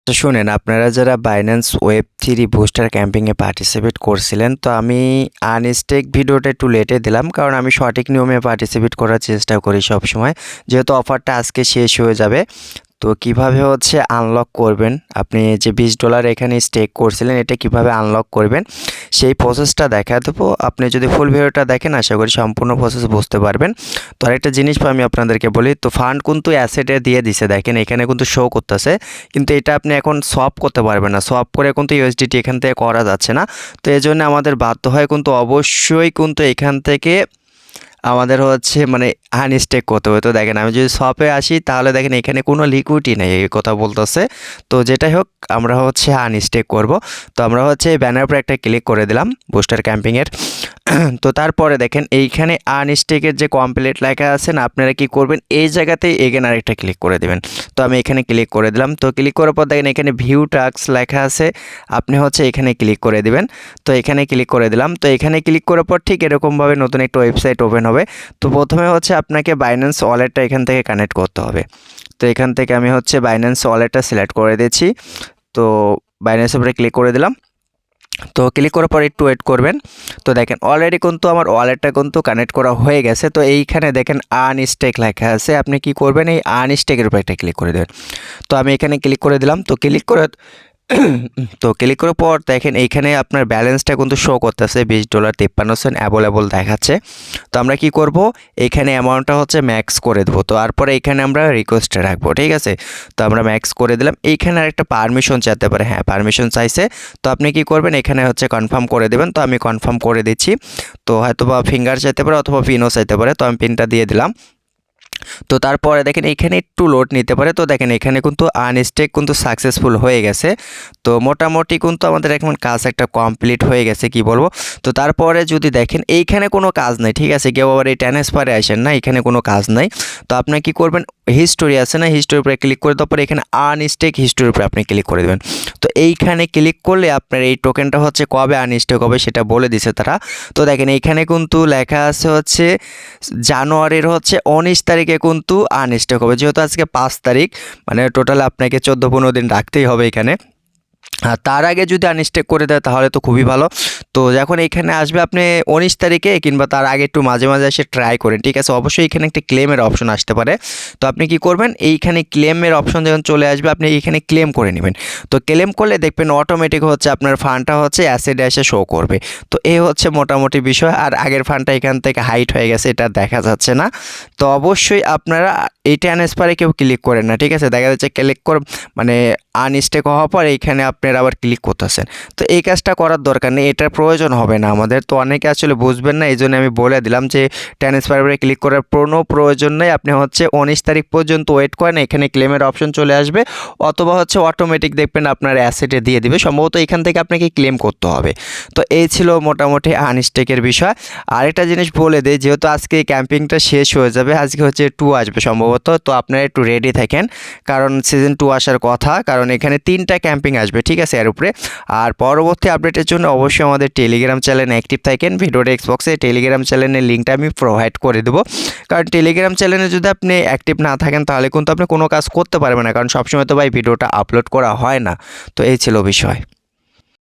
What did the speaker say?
তো শুনেন, আপনারা যারা বাইন্যান্স ওয়েব থ্রি বুস্টার ক্যাম্পিংয়ে পার্টিসিপেট করছিলেন, তো আমি আনস্টেক ভিডিওটা একটু লেটে দিলাম, কারণ আমি সঠিক নিয়মে পার্টিসিপেট করার চেষ্টা করি সব সময়, যেহেতু অফারটা আজকে শেষ হয়ে যাবে। তো কিভাবে হচ্ছে আনলক করবেন, আপনি যে $20 এখানে স্টেক করছিলেন, এটা কিভাবে আনলক করবেন সেই প্রসেসটা দেখা দেবো। আপনি যদি ফুল ভিডিওটা দেখেন, আশা করি সম্পূর্ণ প্রসেস বুঝতে পারবেন। তো আরেকটা জিনিস আমি আপনাদেরকে বলি, তো ফান্ড কিন্তু অ্যাসেটে দিয়ে দিছে, দেখেন এখানে কিন্তু শো করতেছে, কিন্তু এটা আপনি এখন সোয়াপ করতে পারবেন না। সোয়াপ করে কিন্তু ইউএসডিটি এখান থেকে করা যাচ্ছে না। তো এই জন্য আমাদের বাধ্য হয় কিন্তু অবশ্যই কিন্তু এখান থেকে আমাদের হচ্ছে মানে আনস্টেক করতে হবে। তো দেখেন, আমি যদি শপে আসি তাহলে দেখেন এখানে কোনো লিকুইডই নেই, এই কথা বলতেছে। তো যেটাই হোক, আমরা হচ্ছে আনস্টেক করব। তো আমরা হচ্ছে ব্যানার উপরে একটা ক্লিক করে দিলাম বুস্টার ক্যাম্পিংয়ের। তো তারপরে দেখেন এইখানে আনস্টেকের যে কমপ্লিট লেখা আছে না, আপনারা কি করবেন, এই জায়গাতেই এগেন আরেকটা ক্লিক করে দেবেন। তো আমি এখানে ক্লিক করে দিলাম। তো ক্লিক করার পর দেখেন এখানে ভিউ টাস্ক লেখা আছে, আপনি হচ্ছে এখানে ক্লিক করে দিবেন। তো এখানে ক্লিক করে দিলাম। তো এখানে ক্লিক করার পর ঠিক এরকমভাবে নতুন একটা ওয়েবসাইট ওপেন হবে। তো প্রথমে হচ্ছে আপনাকে বাইন্যান্স ওয়ালেটটা এখান থেকে কানেক্ট করতে হবে। তো এখান থেকে আমি হচ্ছে বাইন্যান্স ওয়ালেটটা সিলেক্ট করে দিচ্ছি। তো বাইন্যান্সের উপরে ক্লিক করে দিলাম। তো ক্লিক করার পর একটু ওয়েট করবেন। তো দেখেন অলরেডি কিন্তু আমার ওয়ালেটটা কিন্তু কানেক্ট করা হয়ে গেছে। তো এইখানে দেখেন আনস্টেক লেখা আছে, আপনি কি করবেন, এই আনস্টেকের উপর একটা ক্লিক করে দেবেন। তো আমি এখানে ক্লিক করে দিলাম। তো ক্লিক করে ক্লিক করার পর দেখেন এইখানে আপনার ব্যালেন্সটা কিন্তু শো করতেছে $20.53 অ্যাভেলেবল দেখাচ্ছে। তো আমরা কি করব, এখানে অ্যামাউন্টটা হচ্ছে ম্যাক্স করে দেবো। তো তারপরে এখানে আমরা রিকোয়েস্টে রাখবো, ঠিক আছে। তো আমরা ম্যাক্স করে দিলাম। এইখানে আরেকটা পারমিশন চাইতে পারে, হ্যাঁ পারমিশন চাইছে। তো আপনি কি করবেন, এখানে হচ্ছে কনফার্ম করে দেবেন। তো আমি কনফার্ম করে দিচ্ছি। তো হয়তো বা ফিঙ্গার চাইতে পারে অথবা পিনও চাইতে পারে, তো আমি পিনটা দিয়ে দিলাম। তো তারপরে দেখেন এখানে একটু লোড নিতে পারে। তো দেখেন এখানে কিন্তু আনস্টেক কিন্তু সাকসেসফুল হয়ে গেছে। তো মোটামুটি কিন্তু আমাদের এখন কাজ একটা কমপ্লিট হয়ে গেছে, কি বলবো। তো তারপরে যদি দেখেন এইখানে কোনো কাজ নেই, ঠিক আছে, কেউ আবার এই ট্রান্সফারে আসেন না, এখানে কোনো কাজ নাই। তো আপনি কি করবেন, হিস্টোরি আছে না, হিস্টোরির উপরে ক্লিক করে দেওয়ার পরে এখানে আনস্টেক হিস্টোরির উপরে আপনি ক্লিক করে দেবেন। তো এইখানে ক্লিক করলে আপনার এই টোকেনটা হচ্ছে কবে আনস্টেক হবে সেটা বলে দিছে তারা। তো দেখেন এইখানে কিন্তু লেখা আছে হচ্ছে জানুয়ারির হচ্ছে 19 তারিখে কিন্তু আনস্টেক হবে, যেহেতু আজকে 5 তারিখ, মানে টোটাল আপনাকে 14-15 দিন রাখতেই হবে এখানে। আর তার আগে যদি আনস্টেক করে দেয় তাহলে তো খুবই ভালো। তো যখন এখানে আসবে আপনি 19 তারিখে কিংবা তার আগে একটু মাঝে মাঝে এসে ট্রাই করেন, ঠিক আছে। অবশ্যই এখানে একটি ক্লেমের অপশন আসতে পারে। তো আপনি কি করবেন, এইখানে ক্লেমের অপশন যখন চলে আসবে আপনি এইখানে ক্লেম করে নেবেন। তো ক্লেম করলে দেখবেন অটোমেটিক হচ্ছে আপনার ফান্ডটা হচ্ছে অ্যাসেটে এসে শো করবে। তো এই হচ্ছে মোটামুটি বিষয়। আর আগের ফান্ডটা এখান থেকে হাইট হয়ে গেছে, এটা দেখা যাচ্ছে না। তো অবশ্যই আপনারা এই ট্রান্সফারে কেউ ক্লিক করেন না, ঠিক আছে। দেখা যাচ্ছে ক্লিক করে মানে আনস্টেক হওয়ার পর এইখানে আপনারা আবার ক্লিক করতেছেন। তো এই কাজটা করার দরকার নেই, এটার প্রয়োজন হবে না আমাদের। তো অনেকে আসলে বুঝবেন না, এই জন্য আমি বলে দিলাম যে ট্রান্সফারে ক্লিক করার কোনো প্রয়োজন নেই। আপনি হচ্ছে 19 তারিখ পর্যন্ত ওয়েট করেন, এখানে ক্লেমের অপশন চলে আসবে, অথবা হচ্ছে অটোমেটিক দেখবেন আপনার অ্যাসেটে দিয়ে দিবে, সম্ভবত এখান থেকে আপনাকে ক্লেম করতে হবে। তো এই ছিল মোটামুটি আনস্টেকের বিষয়। আরেকটা জিনিস বলে দিই, যেহেতু আজকে এই ক্যাম্পিংটা শেষ হয়ে যাবে, আজকে হচ্ছে 2 আসবে সম্ভবত। তো আপনারা একটু রেডি থাকেন, কারণ সিজন 2 আসার কথা, কারণ এখানে 3টা ক্যাম্পিং আসবে, ঠিক আছে, এর উপরে। আর পরবর্তী আপডেটের জন্য অবশ্যই আমাদের টেলিগ্রাম চ্যানেলে অ্যাক্টিভ থাকেন। ভিডিও টেক্সট টেলিগ্রাম চ্যানেলের লিঙ্কটা আমি প্রোভাইড করে দেবো, কারণ টেলিগ্রাম চ্যানেলে যদি আপনি অ্যাক্টিভ না থাকেন তাহলে কিন্তু আপনি কোনো কাজ করতে পারবেন না, কারণ সবসময় তো ভাই ভিডিওটা আপলোড করা হয় না। তো এই ছিল বিষয়।